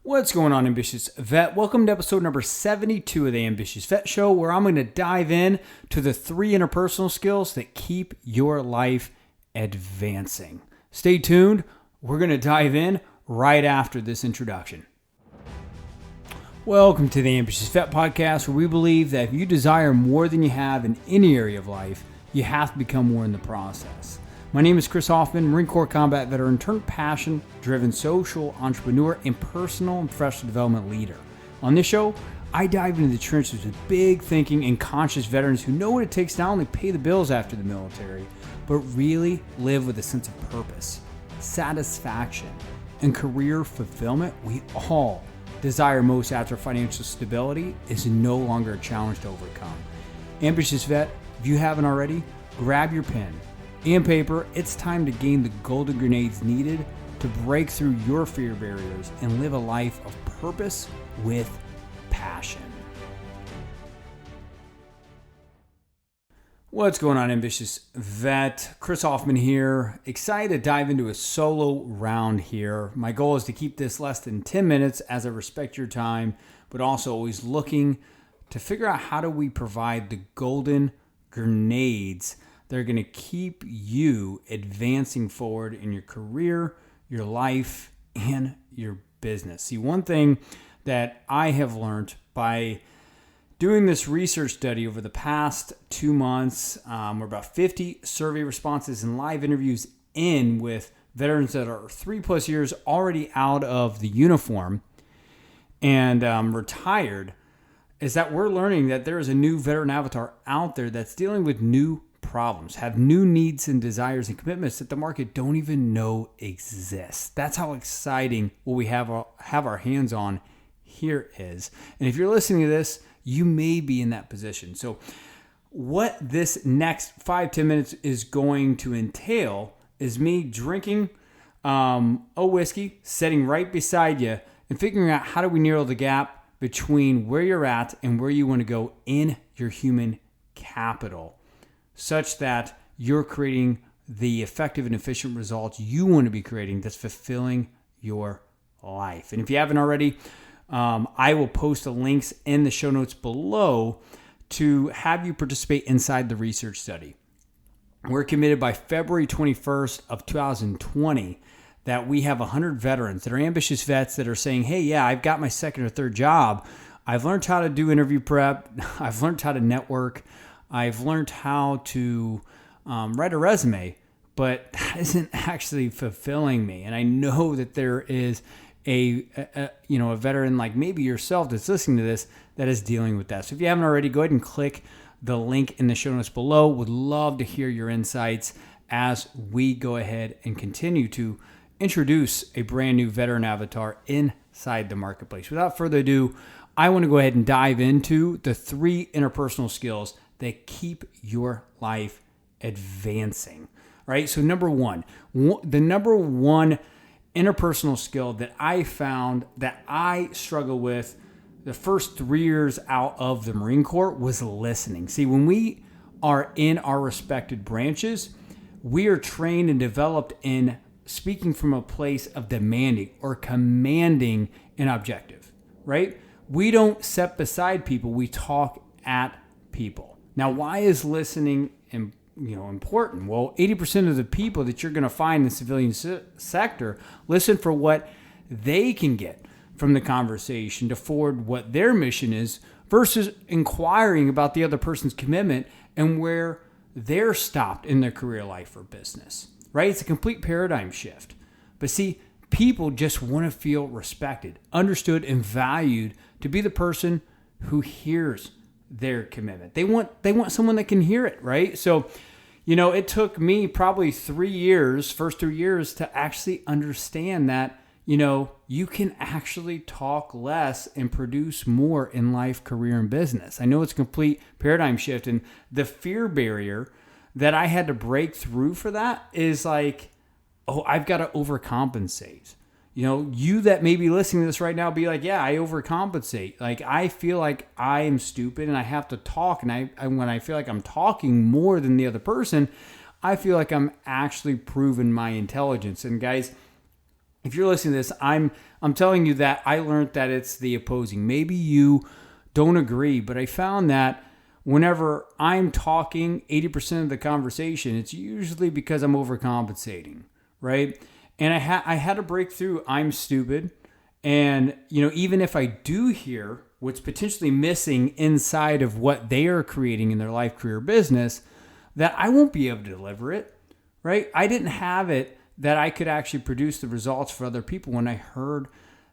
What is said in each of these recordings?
What's going on, Ambitious Vet? Welcome to episode number 72 of the Ambitious Vet Show, where I'm going to dive in to the 3 interpersonal skills that keep your life advancing. Stay tuned. We're going to dive in right after this introduction. Welcome to the Ambitious Vet Podcast, where we believe that if you desire more than you have in any area of life, you have to become more in the process. My name is Chris Hoffman, Marine Corps combat veteran turned passion-driven social entrepreneur and personal and professional development leader. On this show, I dive into the trenches with big thinking and conscious veterans who know what it takes to not only pay the bills after the military, but really live with a sense of purpose, satisfaction, and career fulfillment we all desire most after financial stability is no longer a challenge to overcome. Ambitious Vet, if you haven't already, grab your pen and paper. It's time to gain the golden grenades needed to break through your fear barriers and live a life of purpose with passion. What's going on, Ambitious Vet? Chris Hoffman here. Excited to dive into a solo round here. My goal is to keep this less than 10 minutes as I respect your time, but also always looking to figure out how do we provide the golden grenades that are going to keep you advancing forward in your career, your life, and your business. See, one thing that I have learned by doing this research study over the past 2 months, we're about 50 survey responses and live interviews in with veterans that are 3+ years already out of the uniform and retired, is that we're learning that there is a new veteran avatar out there that's dealing with new problems, have new needs and desires and commitments that the market don't even know exist. That's how exciting what we have our hands on here is. And if you're listening to this, you may be in that position. So what this next 5-10 minutes is going to entail is me drinking a whiskey, sitting right beside you, and figuring out how do we narrow the gap between where you're at and where you want to go in your human capital, such that you're creating the effective and efficient results you want to be creating that's fulfilling your life. And if you haven't already, I will post the links in the show notes below to have you participate inside the research study. We're committed by February 21st of 2020 that we have 100 veterans that are ambitious vets that are saying, hey, yeah, I've got my second or third job. I've learned how to do interview prep. I've learned how to network. I've learned how to write a resume, but that isn't actually fulfilling me. And I know that there is a veteran like maybe yourself that's listening to this that is dealing with that. So if you haven't already, go ahead and click the link in the show notes below. Would love to hear your insights as we go ahead and continue to introduce a brand new veteran avatar inside the marketplace. Without further ado, I want to go ahead and dive into the 3 interpersonal skills that keep your life advancing, right? So the number one interpersonal skill that I found that I struggle with the first 3 years out of the Marine Corps was listening. See, when we are in our respected branches, we are trained and developed in speaking from a place of demanding or commanding an objective, right? We don't sit beside people, we talk at people. Now, why is listening important? Well, 80% of the people that you're going to find in the civilian sector listen for what they can get from the conversation to forward what their mission is versus inquiring about the other person's commitment and where they're stopped in their career life or business, right? It's a complete paradigm shift. But see, people just want to feel respected, understood, and valued to be the person who hears their commitment. They want someone that can hear it, right? So, it took me probably first 3 years to actually understand that, you can actually talk less and produce more in life, career, and business. I know it's a complete paradigm shift, and the fear barrier that I had to break through for that is like, oh, I've got to overcompensate. You that may be listening to this right now, be like, yeah, I overcompensate. Like, I feel like I am stupid and I have to talk. And when I feel like I'm talking more than the other person, I feel like I'm actually proving my intelligence. And guys, if you're listening to this, I'm telling you that I learned that it's the opposing. Maybe you don't agree, but I found that whenever I'm talking 80% of the conversation, it's usually because I'm overcompensating, right? And I had to break through I'm stupid. And, even if I do hear what's potentially missing inside of what they are creating in their life, career, business, that I won't be able to deliver it, right? I didn't have it that I could actually produce the results for other people when I heard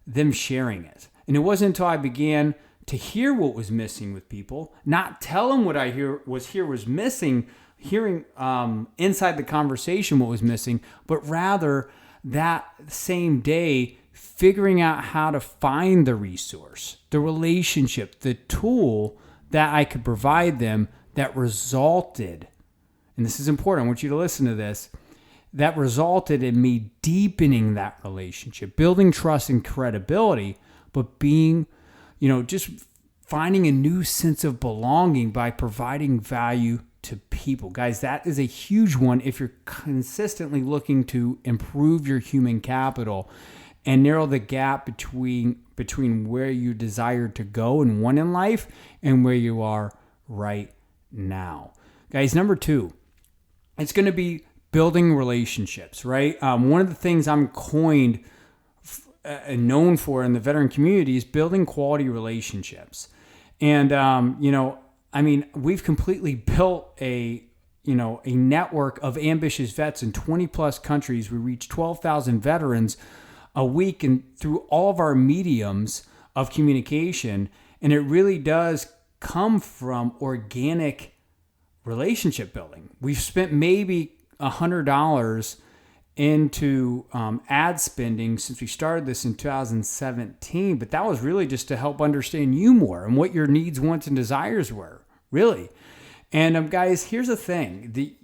them sharing it. And it wasn't until I began to hear what was missing with people, not tell them what I was missing, hearing inside the conversation what was missing, but rather that same day figuring out how to find the resource, the relationship, the tool that I could provide them that resulted, and this is important, I want you to listen to this, that resulted in me deepening that relationship, building trust and credibility, but being, just finding a new sense of belonging by providing value to people. Guys, that is a huge one if you're consistently looking to improve your human capital and narrow the gap between where you desire to go and want in life and where you are right now. Guys, number 2, it's going to be building relationships, right? One of the things I'm coined and known for in the veteran community is building quality relationships. And, we've completely built a network of ambitious vets in 20 plus countries. We reach 12,000 veterans a week and through all of our mediums of communication. And it really does come from organic relationship building. We've spent maybe $100 into ad spending since we started this in 2017, but that was really just to help understand you more and what your needs, wants, and desires were, really. And guys, here's the thing: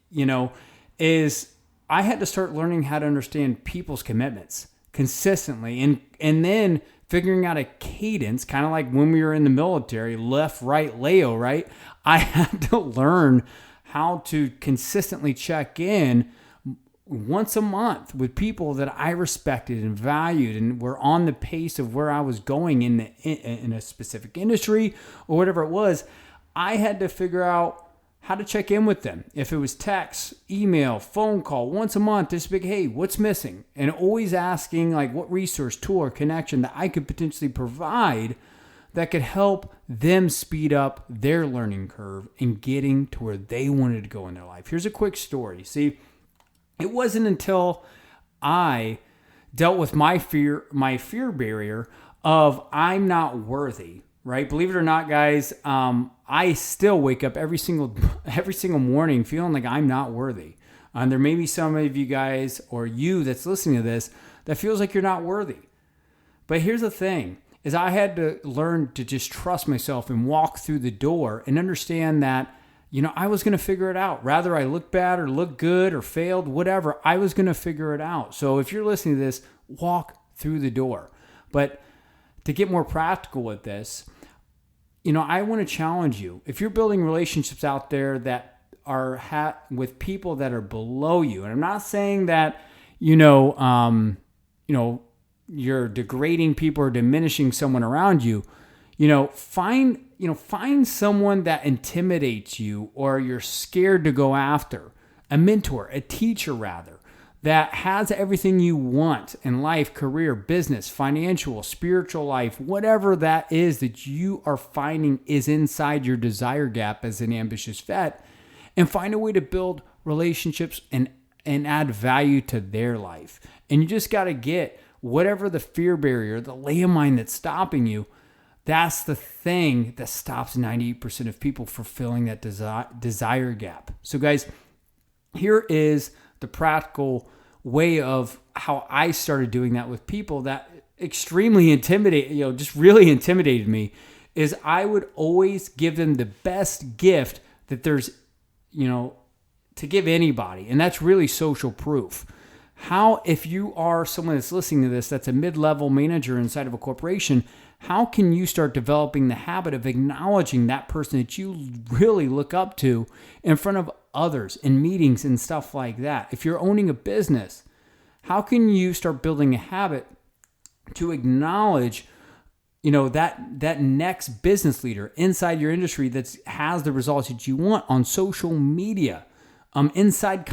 is I had to start learning how to understand people's commitments consistently, and then figuring out a cadence, kind of like when we were in the military, left, right, Leo, right? I had to learn how to consistently check in once a month with people that I respected and valued and were on the pace of where I was going in a specific industry or whatever it was. I had to figure out how to check in with them. If it was text, email, phone call, once a month, just big, hey, what's missing? And always asking like what resource, tool, or connection that I could potentially provide that could help them speed up their learning curve and getting to where they wanted to go in their life. Here's a quick story. See, it wasn't until I dealt with my fear barrier of I'm not worthy, right? Believe it or not, guys, I still wake up every single morning feeling like I'm not worthy. There may be some of you guys or you that's listening to this that feels like you're not worthy. But here's the thing, is I had to learn to just trust myself and walk through the door and understand that, I was going to figure it out. Rather I look bad or look good or failed, whatever, I was going to figure it out. So if you're listening to this, walk through the door. But to get more practical with this, I want to challenge you. If you're building relationships out there that are with people that are below you, and I'm not saying that, you're degrading people or diminishing someone around you, find someone that intimidates you or you're scared to go after, a mentor, a teacher rather, that has everything you want in life, career, business, financial, spiritual life, whatever that is that you are finding is inside your desire gap as an ambitious vet, and find a way to build relationships and add value to their life. And you just got to get whatever the fear barrier, the landmine that's stopping you, that's the thing that stops 98% of people fulfilling that desire gap. So guys, here is the practical way of how I started doing that with people that extremely really intimidated me, is I would always give them the best gift that there's, to give anybody. And that's really social proof. How, if you are someone that's listening to this, that's a mid-level manager inside of a corporation, how can you start developing the habit of acknowledging that person that you really look up to in front of others in meetings and stuff like that? If you're owning a business, How can you start building a habit to acknowledge, that next business leader inside your industry that has the results that you want on social media, inside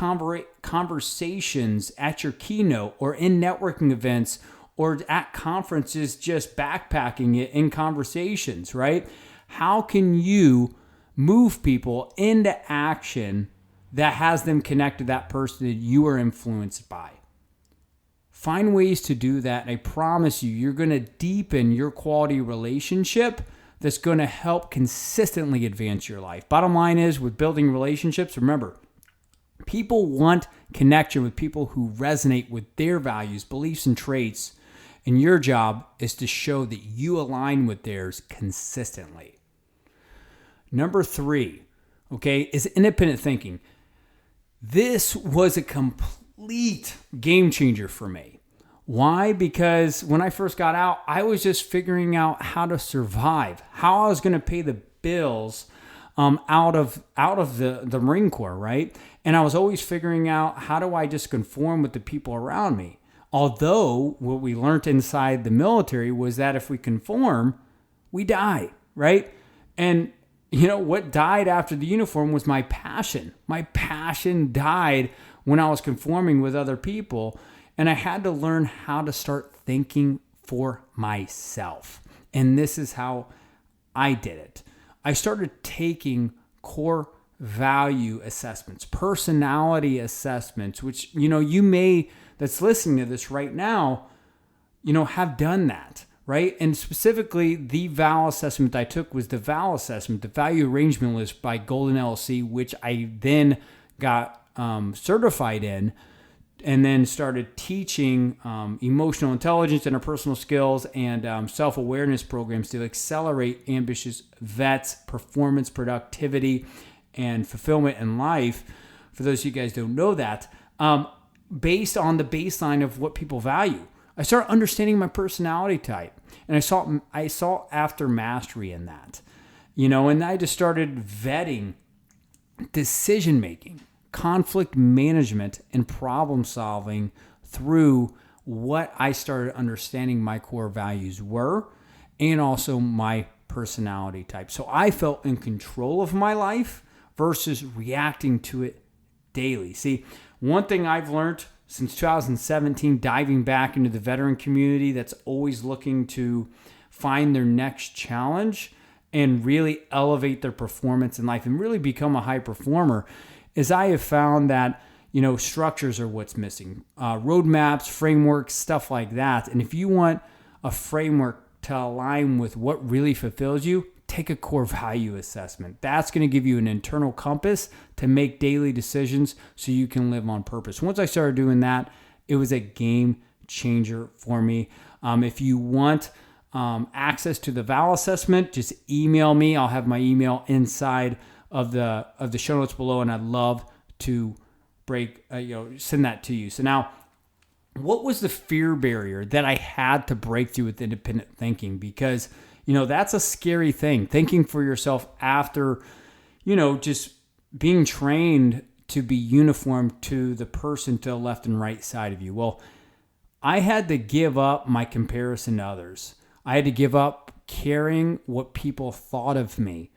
conversations at your keynote or in networking events or at conferences, just backpacking it in conversations, right? How can you move people into action that has them connect to that person that you are influenced by? Find ways to do that. And I promise you're going to deepen your quality relationship that's going to help consistently advance your life. Bottom line is, with building relationships, remember, people want connection with people who resonate with their values, beliefs, and traits. And your job is to show that you align with theirs consistently. Number 3, is independent thinking. This was a complete game changer for me. Why? Because when I first got out, I was just figuring out how to survive, how I was going to pay the bills out of the Marine Corps, right? And I was always figuring out, how do I just conform with the people around me? Although what we learned inside the military was that if we conform, we die, right? And what died after the uniform was my passion. My passion died when I was conforming with other people. And I had to learn how to start thinking for myself. And this is how I did it. I started taking core value assessments, personality assessments, which, you may, that's listening to this right now, have done that, right? And specifically, the VAL assessment I took was the VAL assessment, the Value Arrangement List by Golden LLC, which I then got certified in, and then started teaching emotional intelligence, interpersonal skills, and self-awareness programs to accelerate ambitious vets' performance, productivity, and fulfillment in life. For those of you guys who don't know that, based on the baseline of what people value. I started understanding my personality type, and I saw after mastery in that, and I just started vetting decision making, conflict management, and problem solving through what I started understanding my core values were, and also my personality type. So I felt in control of my life versus reacting to it daily. See, one thing I've learned since 2017, diving back into the veteran community that's always looking to find their next challenge and really elevate their performance in life and really become a high performer, is I have found that, structures are what's missing. Roadmaps, frameworks, stuff like that. And if you want a framework to align with what really fulfills you, take a core value assessment. That's going to give you an internal compass to make daily decisions so you can live on purpose. Once I started doing that, it was a game changer for me. If you want access to the VAL assessment, just email me. I'll have my email inside of the show notes below, and I'd love to send that to you. So now, what was the fear barrier that I had to break through with independent thinking? Because that's a scary thing, thinking for yourself after, just being trained to be uniform to the person to the left and right side of you. Well, I had to give up my comparison to others. I had to give up caring what people thought of me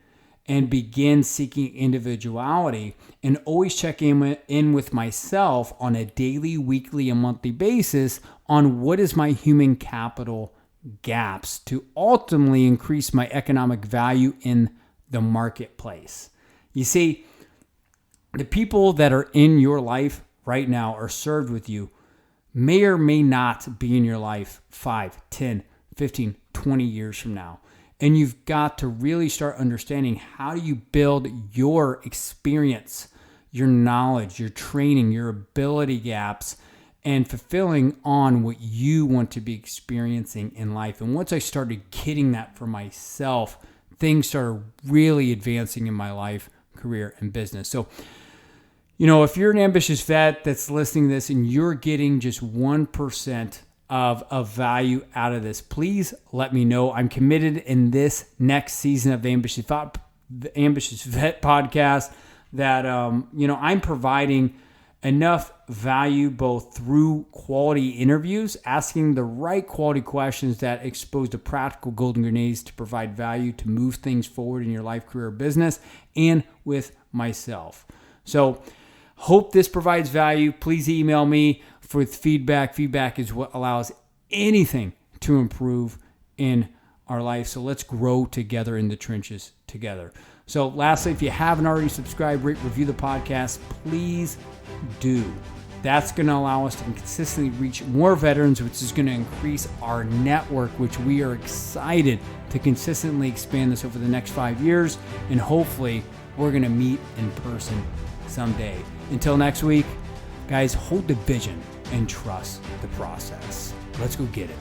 and begin seeking individuality and always check in with myself on a daily, weekly, and monthly basis on what is my human capital gaps to ultimately increase my economic value in the marketplace. You see, the people that are in your life right now are served with you may or may not be in your life 5, 10, 15, 20 years from now. And you've got to really start understanding, how do you build your experience, your knowledge, your training, your ability gaps, and fulfilling on what you want to be experiencing in life. And once I started getting that for myself, things started really advancing in my life, career, and business. So, if you're an ambitious vet that's listening to this and you're getting just 1% of value out of this, please let me know. I'm committed in this next season of the Ambitious Vet podcast that, I'm providing enough value both through quality interviews, asking the right quality questions that expose the practical golden grenades to provide value to move things forward in your life, career, business, and with myself. So hope this provides value. Please email me for feedback. Feedback is what allows anything to improve in our life. So let's grow together in the trenches together. So lastly, if you haven't already subscribed, rate, review the podcast, please do. That's going to allow us to consistently reach more veterans, which is going to increase our network, which we are excited to consistently expand this over the next 5 years. And hopefully we're going to meet in person someday. Until next week, guys, hold the vision and trust the process. Let's go get it.